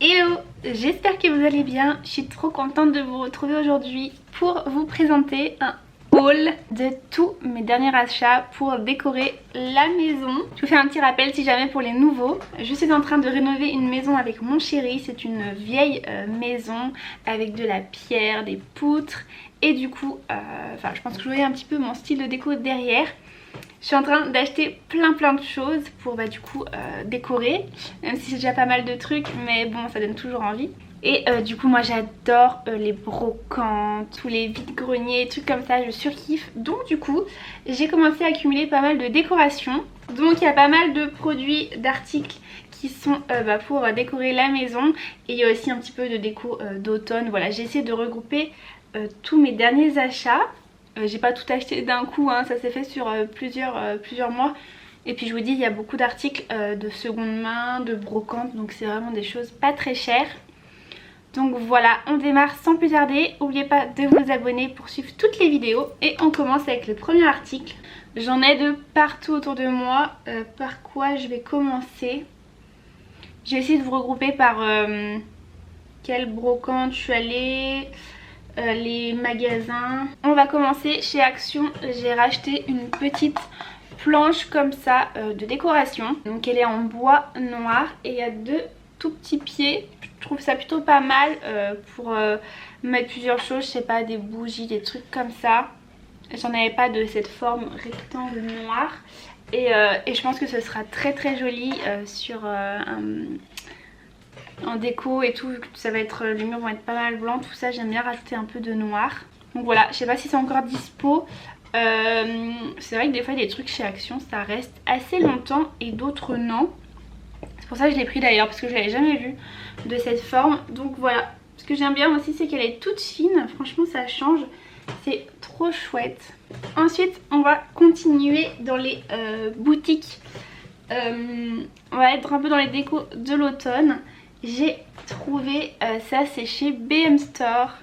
Hello, j'espère que vous allez bien. Je suis trop contente de vous retrouver aujourd'hui pour vous présenter un haul de tous mes derniers achats pour décorer la maison. Je vous fais un petit rappel si jamais pour les nouveaux. Je suis en train de rénover une maison avec mon chéri. C'est une vieille maison avec de la pierre, des poutres et du coup, je pense que je voyais un petit peu mon style de déco derrière. Je suis en train d'acheter plein de choses pour décorer, même si c'est déjà pas mal de trucs, mais bon, ça donne toujours envie. Et du coup moi j'adore les brocantes, tous les vides-greniers, trucs comme ça, je surkiffe. Donc du coup j'ai commencé à accumuler pas mal de décorations. Donc il y a pas mal de produits, d'articles qui sont pour décorer la maison. Et il y a aussi un petit peu de déco d'automne. Voilà, j'ai essayé de regrouper tous mes derniers achats. J'ai pas tout acheté d'un coup, hein, ça s'est fait sur plusieurs mois. Et puis je vous dis, il y a beaucoup d'articles de seconde main, de brocante, donc c'est vraiment des choses pas très chères. Donc voilà, on démarre sans plus tarder. N'oubliez pas de vous abonner pour suivre toutes les vidéos. Et on commence avec le premier article. J'en ai de partout autour de moi. Par quoi je vais commencer? Je vais essayer de vous regrouper par quelle brocante je suis allée, les magasins. On va commencer chez Action. J'ai racheté une petite planche comme ça de décoration. Donc elle est en bois noir et il y a deux tout petits pieds. Je trouve ça plutôt pas mal pour mettre plusieurs choses, je sais pas, des bougies, des trucs comme ça. J'en avais pas de cette forme rectangle noire et je pense que ce sera très joli sur en déco et tout, vu que ça va être, les murs vont être pas mal blancs, tout ça. J'aime bien rajouter un peu de noir. Donc voilà, je sais pas si c'est encore dispo. C'est vrai que des fois des trucs chez Action ça reste assez longtemps et d'autres non. C'est pour ça que je l'ai pris d'ailleurs, parce que je l'avais jamais vu de cette forme. Donc voilà, ce que j'aime bien aussi c'est qu'elle est toute fine, franchement ça change, c'est trop chouette. Ensuite on va continuer dans les boutiques. On va être un peu dans les décos de l'automne. J'ai trouvé ça, c'est chez BM Store.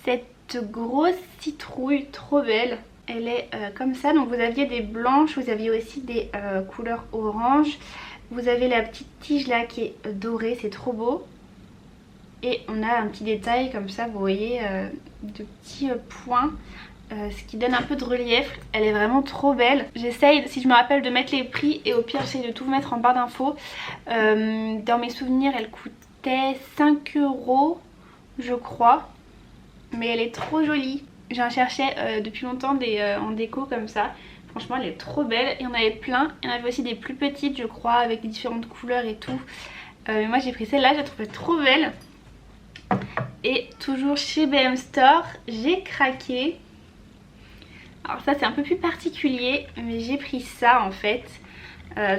Cette grosse citrouille trop belle. Elle est comme ça, donc vous aviez des blanches, vous aviez aussi des couleurs orange. Vous avez la petite tige là qui est dorée, c'est trop beau. Et on a un petit détail comme ça, vous voyez, de petits points. Ce qui donne un peu de relief. Elle est vraiment trop belle. J'essaye, si je me rappelle, de mettre les prix et au pire j'essaye de tout vous mettre en barre d'infos. Dans mes souvenirs elle coûtait 5 € je crois, mais elle est trop jolie. J'en cherchais depuis longtemps des en déco comme ça. Franchement elle est trop belle. Il y en avait plein, il y en avait aussi des plus petites je crois avec des différentes couleurs et tout. Mais moi j'ai pris celle-là, je la trouvais trop belle. Et toujours chez BM Store, j'ai craqué. Alors ça c'est un peu plus particulier, mais j'ai pris ça en fait.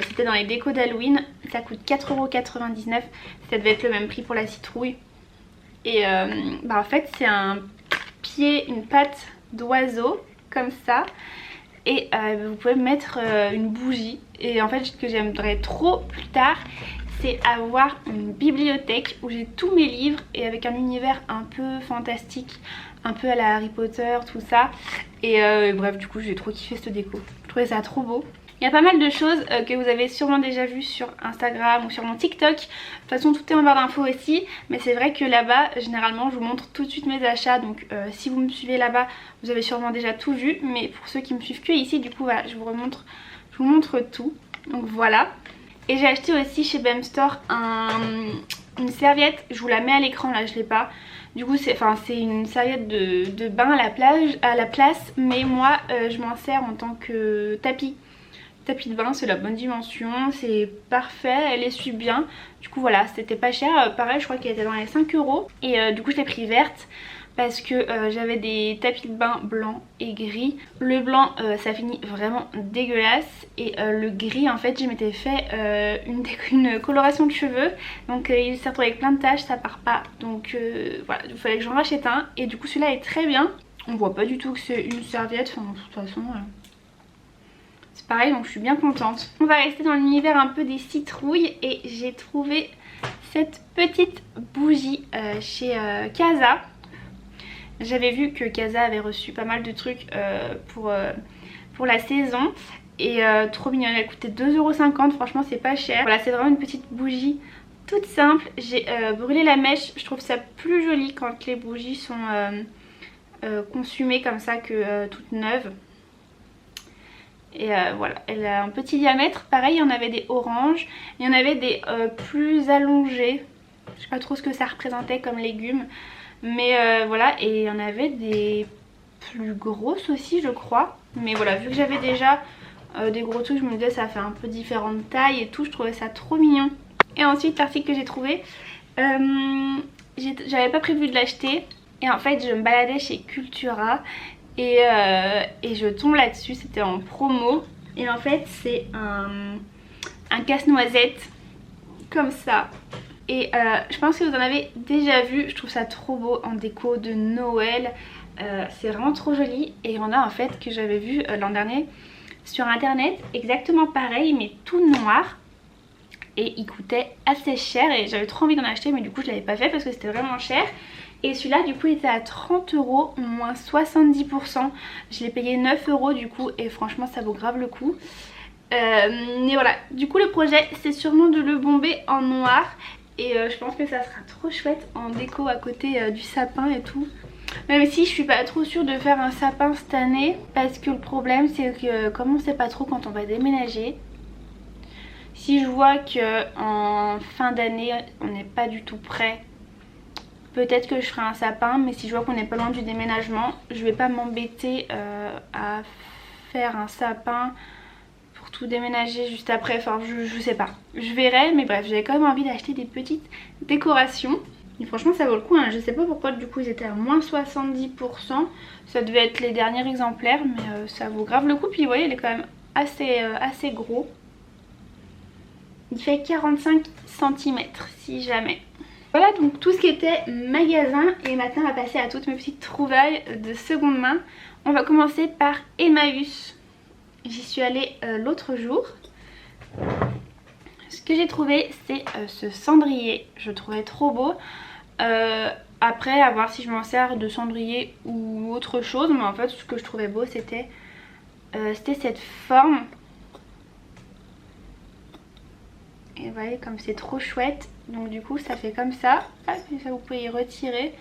C'était dans les décos d'Halloween, ça coûte 4,99 €. Ça devait être le même prix pour la citrouille. Et en fait c'est un pied, une patte d'oiseau comme ça. Et vous pouvez mettre une bougie. Et en fait ce que j'aimerais trop plus tard, c'est avoir une bibliothèque où j'ai tous mes livres et avec un univers un peu fantastique, un peu à la Harry Potter, tout ça. Et bref, du coup j'ai trop kiffé cette déco, je trouvais ça trop beau. Il y a pas mal de choses que vous avez sûrement déjà vues sur Instagram ou sur mon TikTok. De toute façon tout est en barre d'infos aussi. Mais c'est vrai que là-bas généralement je vous montre tout de suite mes achats. Donc si vous me suivez là-bas vous avez sûrement déjà tout vu. Mais pour ceux qui me suivent que ici, du coup voilà, je vous montre tout. Donc voilà. Et j'ai acheté aussi chez BM Store une serviette. Je vous la mets à l'écran, là je l'ai pas. Du coup c'est une serviette de bain à la place. Mais moi je m'en sers en tant que tapis de bain. C'est la bonne dimension, c'est parfait, elle essuie bien. Du coup voilà, c'était pas cher. Pareil je crois qu'elle était dans les 5 €. Et du coup je l'ai pris verte parce que j'avais des tapis de bain blancs et gris. Le blanc ça finit vraiment dégueulasse et le gris en fait je m'étais fait une coloration de cheveux. Donc il s'est retrouvé avec plein de taches, ça part pas. Donc voilà, il fallait que j'en rachète un. Et du coup celui-là est très bien. On voit pas du tout que c'est une serviette, enfin de toute façon c'est pareil, donc je suis bien contente. On va rester dans l'univers un peu des citrouilles et j'ai trouvé cette petite bougie chez Casa. J'avais vu que Casa avait reçu pas mal de trucs pour la saison. Et trop mignonne, elle coûtait 2,50 €, franchement c'est pas cher. Voilà, c'est vraiment une petite bougie toute simple. J'ai brûlé la mèche. Je trouve ça plus joli quand les bougies sont consumées comme ça que toutes neuves. Et voilà, elle a un petit diamètre. Pareil, il y en avait des oranges. Il y en avait des plus allongés. Je sais pas trop ce que ça représentait comme légumes. Mais voilà, et il y en avait des plus grosses aussi, je crois. Mais voilà, vu que j'avais déjà des gros trucs, je me disais ça fait un peu différentes tailles et tout. Je trouvais ça trop mignon. Et ensuite, l'article que j'ai trouvé, j'avais pas prévu de l'acheter. Et en fait, je me baladais chez Cultura. Et je tombe là-dessus, c'était en promo. Et en fait c'est un casse-noisette comme ça. Et je pense que vous en avez déjà vu, je trouve ça trop beau en déco de Noël. C'est vraiment trop joli. Et il y en a en fait que j'avais vu l'an dernier sur internet, exactement pareil mais tout noir. Et il coûtait assez cher et j'avais trop envie d'en acheter, mais du coup je l'avais pas fait parce que c'était vraiment cher. Et celui-là du coup il était à 30 € moins 70%. Je l'ai payé 9 € du coup et franchement ça vaut grave le coup. Mais voilà, du coup le projet c'est sûrement de le bomber en noir. Et je pense que ça sera trop chouette en déco à côté du sapin et tout. Même si je suis pas trop sûre de faire un sapin cette année. Parce que le problème c'est que comme on sait pas trop quand on va déménager, si je vois qu'en fin d'année on n'est pas du tout prêt, peut-être que je ferai un sapin. Mais si je vois qu'on n'est pas loin du déménagement, je vais pas m'embêter à faire un sapin pour tout déménager juste après. Enfin je sais pas, je verrai. Mais bref, j'avais quand même envie d'acheter des petites décorations. Et franchement ça vaut le coup hein. Je sais pas pourquoi du coup ils étaient à moins 70%. Ça devait être les derniers exemplaires. Mais ça vaut grave le coup. Puis vous voyez il est quand même assez gros. Il fait 45 cm si jamais. Voilà donc tout ce qui était magasin. Et maintenant on va passer à toutes mes petites trouvailles de seconde main. On va commencer par Emmaüs. J'y suis allée l'autre jour. Ce que j'ai trouvé c'est ce cendrier. Je le trouvais trop beau. Après à voir si je m'en sers de cendrier ou autre chose. Mais en fait ce que je trouvais beau c'était cette forme. Et vous voyez comme c'est trop chouette. Donc du coup ça fait comme ça. Hop, et ça vous pouvez y retirer.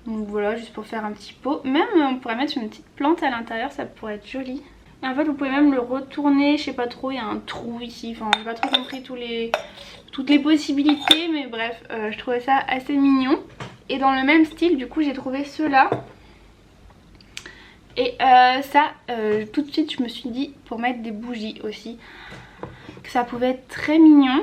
Donc voilà, juste pour faire un petit pot. Même on pourrait mettre une petite plante à l'intérieur, ça pourrait être joli. Et en fait vous pouvez même le retourner, je sais pas trop, il y a un trou ici. Enfin j'ai pas trop compris toutes les possibilités. Mais bref, je trouvais ça assez mignon. Et dans le même style du coup j'ai trouvé ceux-là. Et ça tout de suite je me suis dit pour mettre des bougies aussi que ça pouvait être très mignon.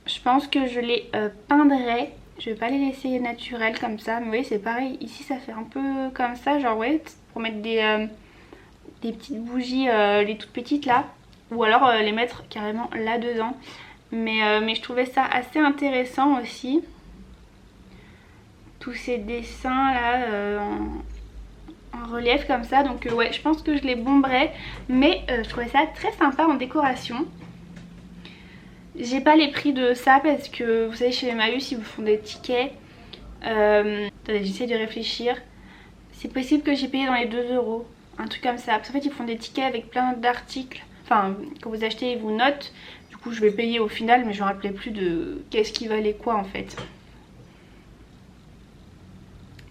Je pense que je les peindrai. Je vais pas les laisser naturels comme ça. Mais vous voyez c'est pareil. Ici ça fait un peu comme ça. Genre ouais pour mettre des petites bougies, les toutes petites là. Ou alors les mettre carrément là dedans. Mais je trouvais ça assez intéressant aussi. Tous ces dessins là en relief comme ça. Donc ouais je pense que je les bomberai. Mais je trouvais ça très sympa en décoration. J'ai pas les prix de ça parce que vous savez chez Emmaüs ils vous font des tickets. Attendez, j'essaie de réfléchir. C'est possible que j'ai payé dans les 2 €, un truc comme ça. Parce qu'en fait ils font des tickets avec plein d'articles. Enfin quand vous achetez ils vous notent. Du coup je vais payer au final mais je me rappelais plus de qu'est-ce qui valait quoi en fait.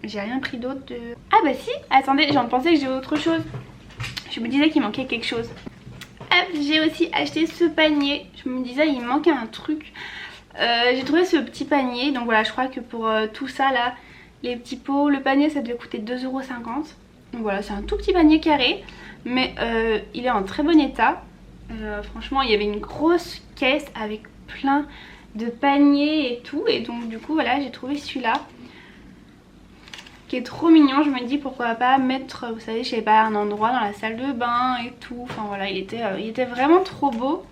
J'ai rien pris d'autre de... Ah bah si, attendez, j'en pensais que j'ai autre chose. Je me disais qu'il manquait quelque chose. J'ai aussi acheté ce panier. Je me disais il manquait un truc. J'ai trouvé ce petit panier. Donc voilà je crois que pour tout ça là, les petits pots, le panier ça devait coûter 2,50 €. Donc voilà c'est un tout petit panier carré. Mais il est en très bon état. Franchement il y avait une grosse caisse avec plein de paniers et tout. Et donc du coup voilà j'ai trouvé celui-là. Qui est trop mignon, je me dis pourquoi pas mettre, vous savez, je sais pas, un endroit dans la salle de bain et tout. Enfin voilà, il était vraiment trop beau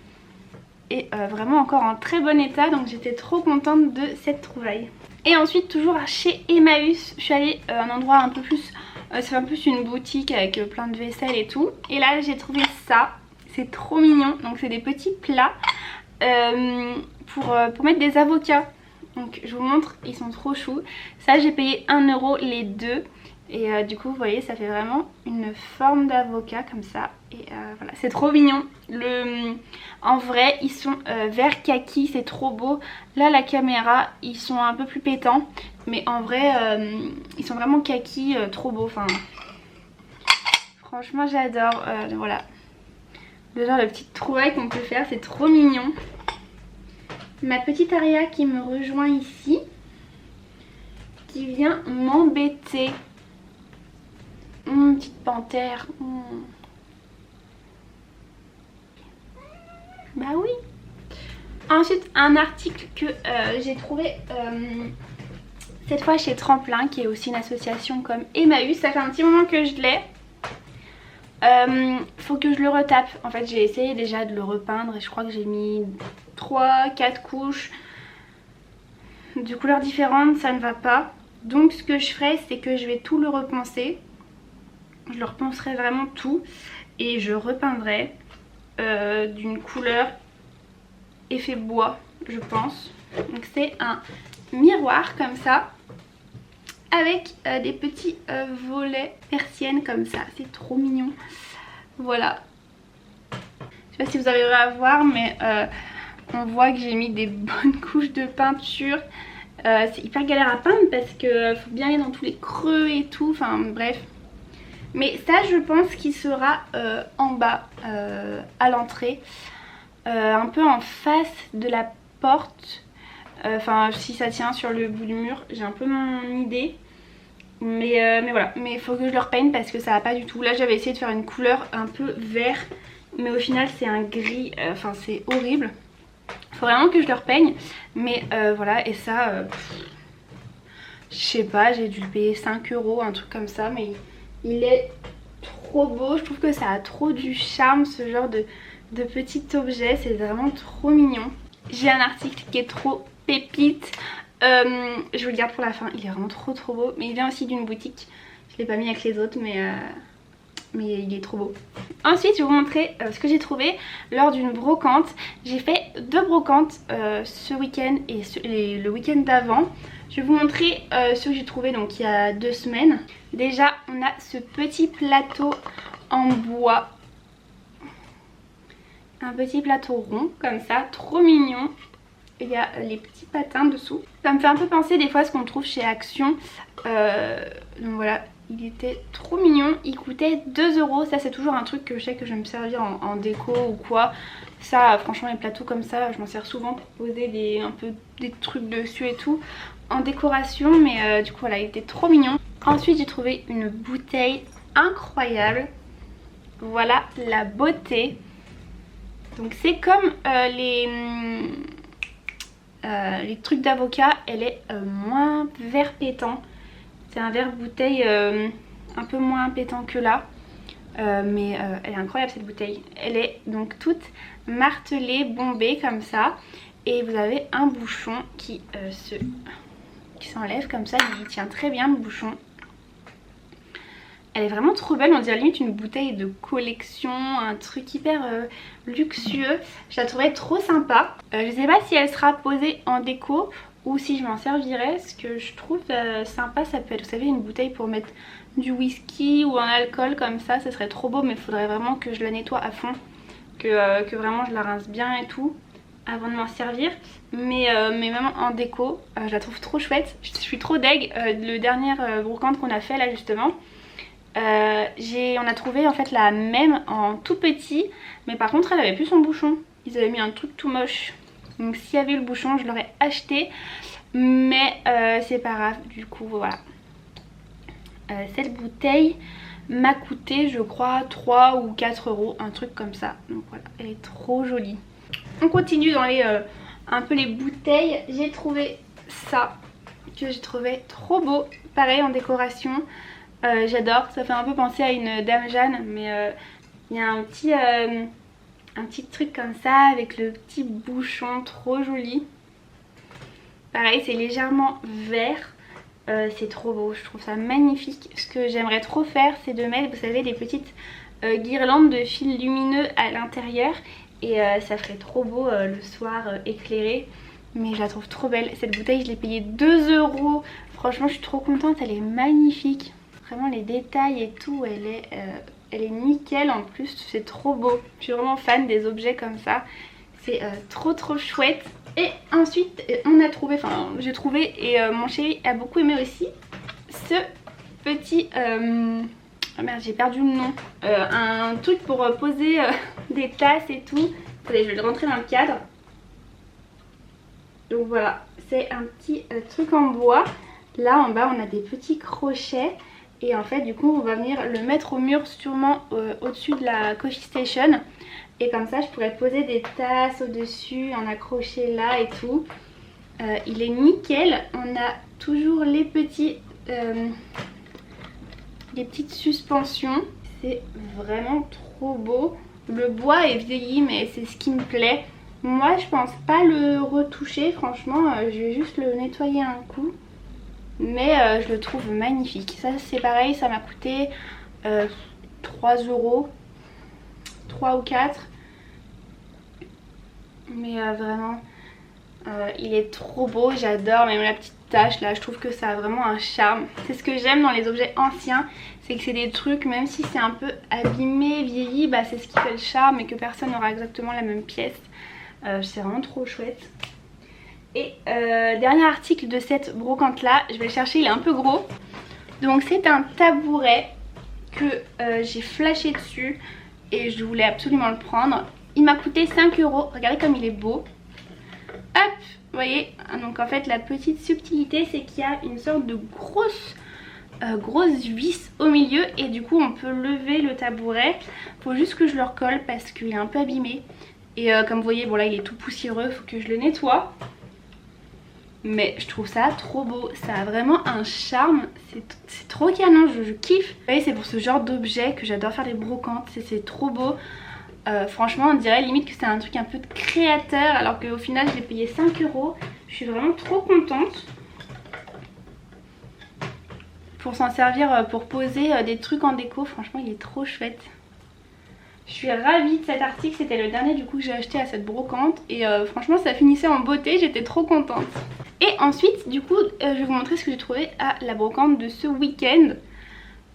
et vraiment encore en très bon état. Donc j'étais trop contente de cette trouvaille. Et ensuite toujours chez Emmaüs, je suis allée à un endroit un peu plus, c'est un peu plus une boutique avec plein de vaisselle et tout. Et là j'ai trouvé ça, c'est trop mignon. Donc c'est des petits plats pour mettre des avocats. Donc je vous montre, ils sont trop choux. Ça j'ai payé 1 € les deux. Et du coup vous voyez ça fait vraiment une forme d'avocat comme ça. Et voilà, c'est trop mignon. En vrai, ils sont vert kaki, c'est trop beau. Là, la caméra, ils sont un peu plus pétants. Mais en vrai, ils sont vraiment kaki, trop beaux. Enfin, franchement, j'adore. Voilà. Le genre de petite trouvaille qu'on peut faire, c'est trop mignon. Ma petite Aria qui me rejoint ici, qui vient m'embêter. Petite panthère. Bah oui. Ensuite, un article que j'ai trouvé cette fois chez Tremplin, qui est aussi une association comme Emmaüs. Ça fait un petit moment que je l'ai. Faut que je le retape. En fait, j'ai essayé déjà de le repeindre et je crois que j'ai mis 3-4 couches de couleurs différentes. Ça ne va pas. Donc ce que je ferai, c'est que je vais tout le repenser. Je le repenserai vraiment tout et je repeindrai d'une couleur effet bois, je pense. Donc c'est un miroir comme ça avec des petits volets persiennes comme ça. C'est trop mignon. Voilà. Je sais pas si vous arriverez à voir, mais on voit que j'ai mis des bonnes couches de peinture. C'est hyper galère à peindre parce que faut bien aller dans tous les creux et tout. Enfin bref. Mais ça, je pense qu'il sera en bas, à l'entrée. Un peu en face de la porte. Enfin, si ça tient sur le bout du mur, j'ai un peu mon idée. Mais voilà, mais il faut que je le repeigne parce que ça va pas du tout. Là, j'avais essayé de faire une couleur un peu vert, mais au final, c'est un gris. Enfin, c'est horrible. Il faut vraiment que je le repeigne. Mais voilà, et ça, je sais pas, j'ai dû le payer 5 €, un truc comme ça. Mais il est trop beau. Je trouve que ça a trop du charme, ce genre de petit objet. C'est vraiment trop mignon. J'ai un article qui est trop pépite. Je vous le garde pour la fin, il est vraiment trop beau. Mais il vient aussi d'une boutique. Je l'ai pas mis avec les autres, mais il est trop beau. Ensuite, je vais vous montrer ce que j'ai trouvé lors d'une brocante. J'ai fait 2 brocantes ce week-end et le week-end d'avant. Je vais vous montrer ce que j'ai trouvé donc il y a 2 semaines. Déjà, on a ce petit plateau en bois. Un petit plateau rond comme ça, trop mignon. Il y a les petits patins dessous. Ça me fait un peu penser des fois à ce qu'on trouve chez Action. Donc voilà, il était trop mignon. Il coûtait 2 €. Ça, c'est toujours un truc que je sais que je vais me servir en déco ou quoi. Ça, franchement, les plateaux comme ça, je m'en sers souvent pour poser un peu des trucs dessus et tout en décoration. Mais du coup, voilà, il était trop mignon. Ensuite, j'ai trouvé une bouteille incroyable. Voilà la beauté. Donc c'est comme les trucs d'avocat, elle est moins vert pétant. C'est un verre bouteille un peu moins pétant que là. Mais elle est incroyable cette bouteille. Elle est donc toute martelée, bombée comme ça. Et vous avez un bouchon qui s'enlève comme ça. Il tient très bien le bouchon. Elle est vraiment trop belle, on dirait limite une bouteille de collection, un truc hyper luxueux. Je la trouverais trop sympa. Je sais pas si elle sera posée en déco ou si je m'en servirai. Ce que je trouve sympa, ça peut être, vous savez, une bouteille pour mettre du whisky ou un alcool comme ça serait trop beau. Mais il faudrait vraiment que je la nettoie à fond, que vraiment je la rince bien et tout avant de m'en servir. Mais même en déco, je la trouve trop chouette. Je suis trop deg. Le dernier brocante qu'on a fait là justement, on a trouvé en fait la même en tout petit, mais par contre elle avait plus son bouchon. Ils avaient mis un truc tout moche. Donc s'il y avait le bouchon, je l'aurais acheté, mais c'est pas grave. Du coup voilà. Cette bouteille m'a coûté je crois 3 ou 4 €, un truc comme ça. Donc voilà, elle est trop jolie. On continue dans un peu les bouteilles. J'ai trouvé ça que j'ai trouvé trop beau, pareil en décoration. J'adore, ça fait un peu penser à une Dame Jeanne, mais il y a un petit truc comme ça avec le petit bouchon trop joli. Pareil, c'est légèrement vert, c'est trop beau, je trouve ça magnifique. Ce que j'aimerais trop faire, c'est de mettre, vous savez, des petites guirlandes de fils lumineux à l'intérieur. Et ça ferait trop beau le soir éclairé. Mais je la trouve trop belle. Cette bouteille, je l'ai payée 2 €. Franchement, je suis trop contente, elle est magnifique. Vraiment les détails et tout, elle elle est nickel en plus, c'est trop beau. Je suis vraiment fan des objets comme ça, c'est trop chouette. Et ensuite on a trouvé, enfin j'ai trouvé et mon chéri a beaucoup aimé aussi ce petit... oh merde, j'ai perdu le nom. Un truc pour poser des tasses et tout. Attendez, je vais le rentrer dans le cadre. Donc voilà, c'est un petit truc en bois. Là en bas on a des petits crochets. Et en fait du coup on va venir le mettre au mur sûrement au-dessus de la coffee station. Et comme ça je pourrais poser des tasses au-dessus, en accrocher là et tout. Il est nickel. On a toujours les petites suspensions. C'est vraiment trop beau. Le bois est vieilli mais c'est ce qui me plaît. Moi je pense pas le retoucher, franchement je vais juste le nettoyer un coup. Mais je le trouve magnifique. Ça c'est pareil, ça m'a coûté 3 €, 3 ou 4. Mais vraiment il est trop beau, j'adore. Même la petite tache là, je trouve que ça a vraiment un charme. C'est ce que j'aime dans les objets anciens, c'est que c'est des trucs, même si c'est un peu abîmé, vieilli, bah c'est ce qui fait le charme et que personne n'aura exactement la même pièce. C'est vraiment trop chouette. Et dernier article de cette brocante là, je vais le chercher, il est un peu gros. Donc c'est un tabouret que j'ai flashé dessus et je voulais absolument le prendre. Il m'a coûté 5 €, regardez comme il est beau. Hop, vous voyez, donc en fait la petite subtilité c'est qu'il y a une sorte de grosse vis au milieu et du coup on peut lever le tabouret. Faut juste que je le recolle parce qu'il est un peu abîmé. Et comme vous voyez, bon là il est tout poussiéreux, faut que je le nettoie. Mais je trouve ça trop beau, ça a vraiment un charme, c'est trop canon, je kiffe. Vous voyez, c'est pour ce genre d'objet que j'adore faire des brocantes, c'est trop beau. Franchement on dirait limite que c'est un truc un peu de créateur alors qu'au final je l'ai payé 5 €. Je suis vraiment trop contente. Pour s'en servir pour poser des trucs en déco, franchement il est trop chouette. Je suis ravie de cet article, c'était le dernier du coup que j'ai acheté à cette brocante. Et franchement ça finissait en beauté, j'étais trop contente. Et ensuite du coup je vais vous montrer ce que j'ai trouvé à la brocante de ce week-end.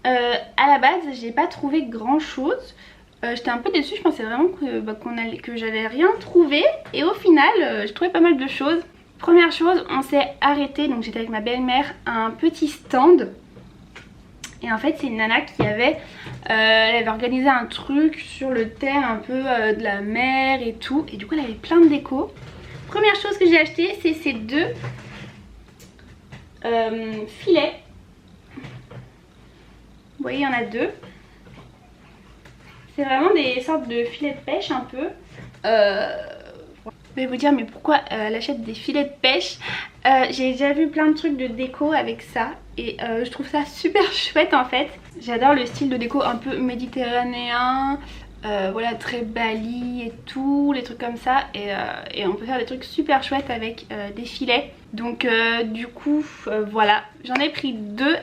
À la base j'ai pas trouvé grand chose. J'étais un peu déçue, je pensais vraiment que j'allais rien trouver. Et au final j'ai trouvé pas mal de choses. Première chose, on s'est arrêté, donc j'étais avec ma belle-mère à un petit stand. Et en fait c'est une nana qui avait, elle avait organisé un truc sur le thème un peu de la mer et tout. Et du coup elle avait plein de déco. Première chose que j'ai acheté c'est ces deux filets. Vous voyez il y en a deux. C'est vraiment des sortes de filets de pêche un peu. Je vais vous dire mais pourquoi elle achète des filets de pêche. J'ai déjà vu plein de trucs de déco avec ça. Et je trouve ça super chouette en fait. J'adore le style de déco un peu méditerranéen. Voilà, très Bali et tout, les trucs comme ça. Et on peut faire des trucs super chouettes avec des filets. Donc du coup voilà, j'en ai pris deux.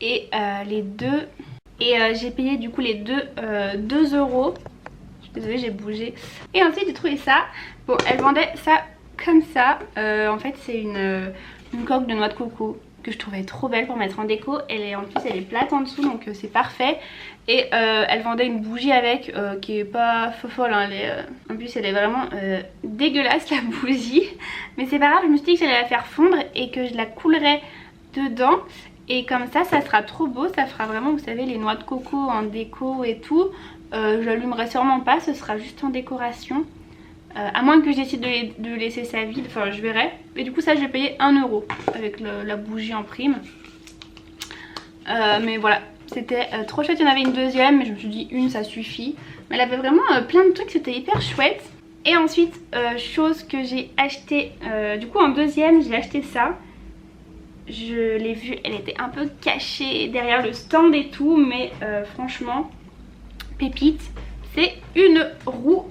Et les deux... Et j'ai payé du coup les deux 2 €. Je suis désolée, j'ai bougé. Et ensuite j'ai trouvé ça. Bon, elle vendait ça comme ça. En fait c'est une coque de noix de coco que je trouvais trop belle pour mettre en déco. En plus elle est plate en dessous donc c'est parfait. Et elle vendait une bougie avec qui est pas folle hein, en plus elle est vraiment dégueulasse la bougie. Mais c'est pas grave, je me suis dit que j'allais la faire fondre et que je la coulerais dedans. Et comme ça sera trop beau, ça fera vraiment vous savez les noix de coco en déco et tout. Je l'allumerai sûrement pas, ce sera juste en décoration. À moins que je décide de laisser ça vide, enfin je verrai. Et du coup ça j'ai payé 1 € avec la bougie en prime. Mais voilà, c'était trop chouette. Il y en avait une deuxième mais je me suis dit une ça suffit. Mais elle avait vraiment plein de trucs, c'était hyper chouette. Et ensuite chose que j'ai acheté, du coup en deuxième j'ai acheté ça. Je l'ai vue, elle était un peu cachée derrière le stand et tout. Mais franchement, pépite, c'est une roue.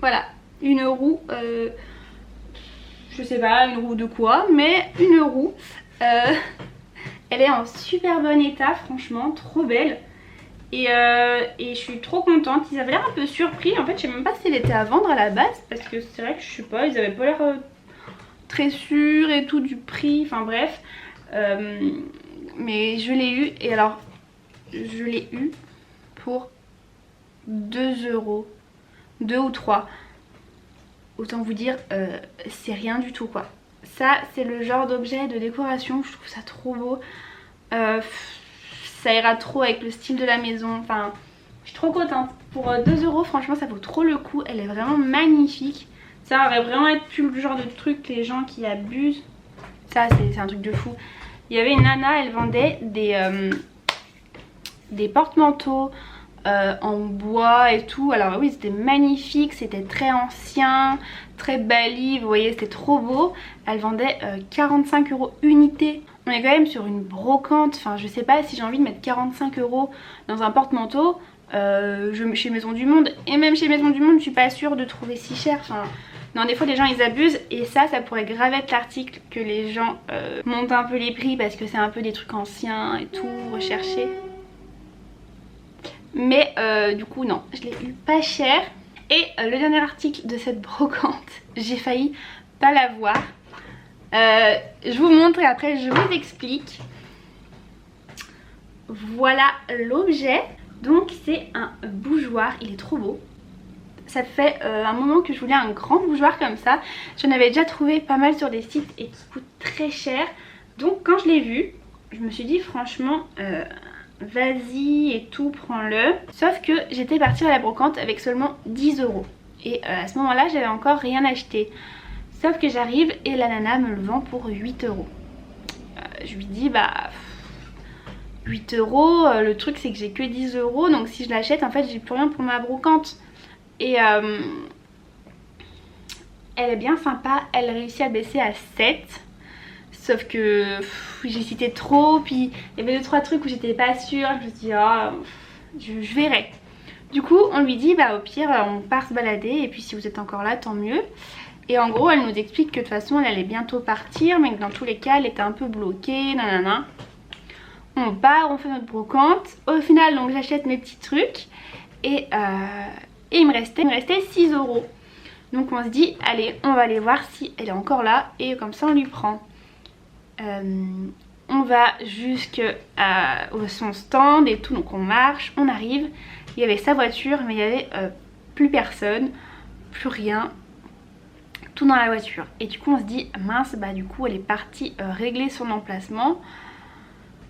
Voilà, une roue, je sais pas une roue de quoi, mais une roue. Elle est en super bon état, franchement, trop belle. Et je suis trop contente, ils avaient l'air un peu surpris. En fait je sais même pas si elle était à vendre à la base. Parce que c'est vrai que je sais pas, ils avaient pas l'air très sûrs et tout du prix, enfin bref. Mais je l'ai eu et alors je l'ai eu pour 2 euros, 2 ou 3. Autant vous dire, c'est rien du tout quoi. Ça c'est le genre d'objet de décoration, je trouve ça trop beau. Ça ira trop avec le style de la maison, enfin je suis trop contente. Pour 2 euros franchement ça vaut trop le coup, elle est vraiment magnifique. Ça aurait vraiment être plus le genre de truc les gens qui abusent. Ça c'est un truc de fou. Il y avait une nana, elle vendait des porte-manteaux en bois et tout. Alors oui c'était magnifique, c'était très ancien, très bali, vous voyez c'était trop beau. Elle vendait 45 euros unité. On est quand même sur une brocante, enfin je sais pas si j'ai envie de mettre 45 euros dans un porte-manteau chez Maison du Monde. Et même chez Maison du Monde je suis pas sûre de trouver si cher. Enfin non, des fois les gens ils abusent et ça pourrait grave être l'article que les gens montent un peu les prix parce que c'est un peu des trucs anciens et tout, recherchés. Mais du coup non, je l'ai eu pas cher. Et le dernier article de cette brocante, j'ai failli pas l'avoir. Je vous montre et après je vous explique. Voilà l'objet. Donc c'est un bougeoir, il est trop beau. Ça fait un moment que je voulais un grand bougeoir comme ça. J'en avais déjà trouvé pas mal sur des sites et qui coûtent très cher. Donc quand je l'ai vu, je me suis dit franchement vas-y et tout, prends-le. Sauf que j'étais partie à la brocante avec seulement 10 euros. Et à ce moment-là j'avais encore rien acheté. Sauf que j'arrive et la nana me le vend pour 8 euros. Je lui dis bah 8 euros, le truc c'est que j'ai que 10 euros. Donc si je l'achète en fait j'ai plus rien pour ma brocante. Et elle est bien sympa, elle réussit à baisser à 7. Sauf que j'hésitais trop, puis il y avait 2-3 trucs où j'étais pas sûre. Je me suis dit oh, je verrai. Du coup on lui dit bah au pire on part se balader et puis si vous êtes encore là tant mieux. Et en gros elle nous explique que de toute façon elle allait bientôt partir mais que dans tous les cas elle était un peu bloquée, nanana. On part, on fait notre brocante. Au final donc j'achète mes petits trucs et il me restait 6 euros. Donc on se dit allez on va aller voir si elle est encore là et comme ça on lui prend. On va jusqu'à son stand et tout, donc on marche, on arrive. Il y avait sa voiture mais il y avait plus personne, plus rien, tout dans la voiture. Et du coup on se dit mince bah du coup elle est partie régler son emplacement.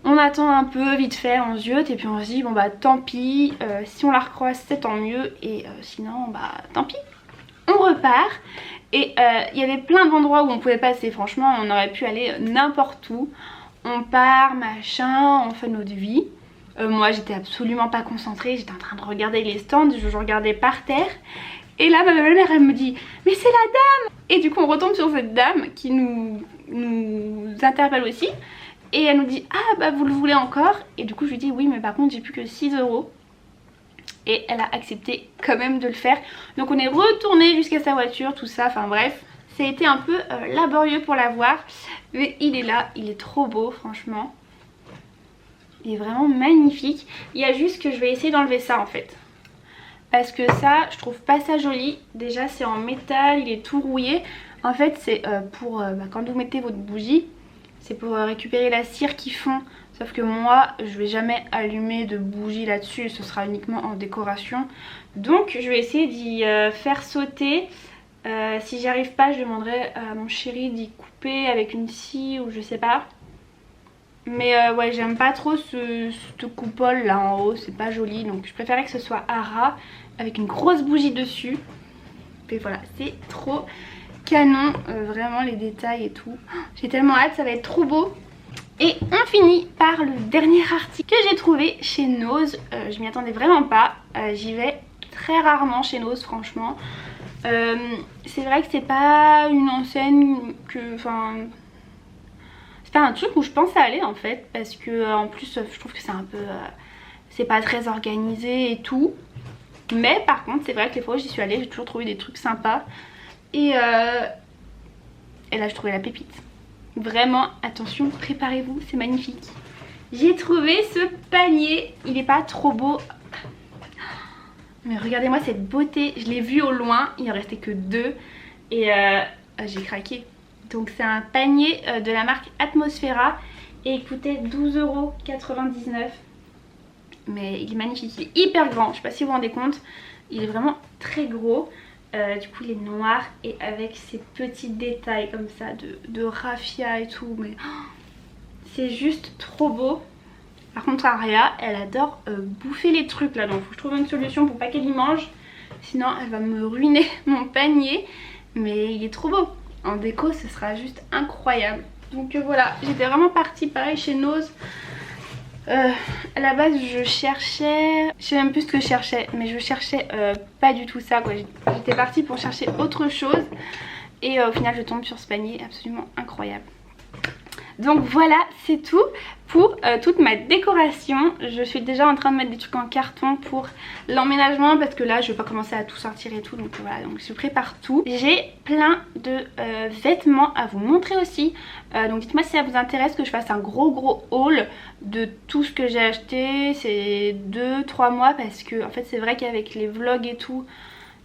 On attend un peu vite fait, on ziote et puis on se dit bon bah tant pis, si on la recroise c'est tant mieux et sinon bah tant pis. On repart et il y avait plein d'endroits où on pouvait passer, franchement on aurait pu aller n'importe où. On part, machin, on fait notre vie. Moi j'étais absolument pas concentrée, j'étais en train de regarder les stands, je regardais par terre. Et là ma belle-mère elle me dit mais c'est la dame. Et du coup on retombe sur cette dame qui nous interpelle aussi. Et elle nous dit ah bah vous le voulez encore. Et du coup je lui dis oui mais par contre j'ai plus que 6 euros. Et elle a accepté quand même de le faire. Donc on est retourné jusqu'à sa voiture, tout ça, enfin bref. Ça a été un peu laborieux pour l'avoir. Mais il est là, il est trop beau franchement. Il est vraiment magnifique. Il y a juste que je vais essayer d'enlever ça en fait. Parce que ça, je trouve pas ça joli. Déjà c'est en métal, il est tout rouillé. En fait c'est pour quand vous mettez votre bougie, c'est pour récupérer la cire qui fond. Sauf que moi je vais jamais allumer de bougie là-dessus, ce sera uniquement en décoration. Donc je vais essayer d'y faire sauter. Si j'y arrive pas je demanderai à mon chéri d'y couper avec une scie ou je sais pas. Mais ouais j'aime pas trop cette coupole là en haut, c'est pas joli. Donc je préférais que ce soit à ras avec une grosse bougie dessus. Et voilà c'est trop canon, vraiment les détails et tout. J'ai tellement hâte, ça va être trop beau. Et on finit par le dernier article que j'ai trouvé chez Nose. Je m'y attendais vraiment pas. J'y vais très rarement chez Nose franchement. C'est vrai que c'est pas une enseigne que... Enfin... C'est pas un truc où je pense à aller en fait. Parce que en plus je trouve que c'est un peu... c'est pas très organisé et tout. Mais par contre c'est vrai que les fois où j'y suis allée j'ai toujours trouvé des trucs sympas. Et là je trouvais la pépite. Vraiment attention, préparez-vous, c'est magnifique. J'ai trouvé ce panier, il est pas trop beau. Mais regardez-moi cette beauté, je l'ai vu au loin, il en restait que 2. Et j'ai craqué. Donc c'est un panier de la marque Atmosfera et il coûtait 12,99 €. mais il est magnifique, il est hyper grand, je sais pas si vous vous rendez compte, il est vraiment très gros. Du coup il est noir et avec ces petits détails comme ça de raffia et tout, mais c'est juste trop beau. Par contre Aria, elle adore bouffer les trucs là, donc faut que je trouve une solution pour pas qu'elle y mange, sinon elle va me ruiner mon panier. Mais il est trop beau, en déco ce sera juste incroyable. Donc voilà, j'étais vraiment partie pareil chez Nose. À la base je cherchais, je sais même plus ce que je cherchais, mais je cherchais pas du tout ça quoi. J'étais partie pour chercher autre chose et au final je tombe sur ce panier absolument incroyable. Donc voilà, c'est tout pour toute ma décoration. Je suis déjà en train de mettre des trucs en carton pour l'emménagement parce que là je vais pas commencer à tout sortir et tout, donc voilà, donc je prépare tout. J'ai plein de vêtements à vous montrer aussi, donc dites-moi si ça vous intéresse que je fasse un gros haul de tout ce que j'ai acheté ces 2-3 mois, parce que en fait c'est vrai qu'avec les vlogs et tout,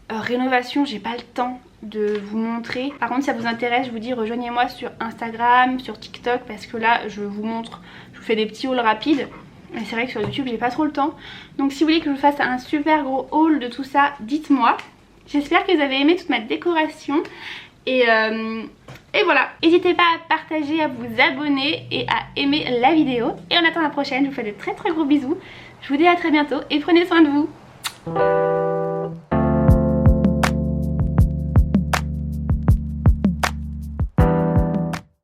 rénovation, j'ai pas le temps de vous montrer. Par contre si ça vous intéresse, je vous dis rejoignez-moi sur Instagram, sur TikTok, parce que là je vous montre, je vous fais des petits hauls rapides. Mais c'est vrai que sur YouTube j'ai pas trop le temps. Donc si vous voulez que je vous fasse un super gros haul de tout ça, dites-moi. J'espère que vous avez aimé toute ma décoration. Et voilà, n'hésitez pas à partager, à vous abonner et à aimer la vidéo. Et en attendant la prochaine, je vous fais de très gros bisous. Je vous dis à très bientôt et prenez soin de vous.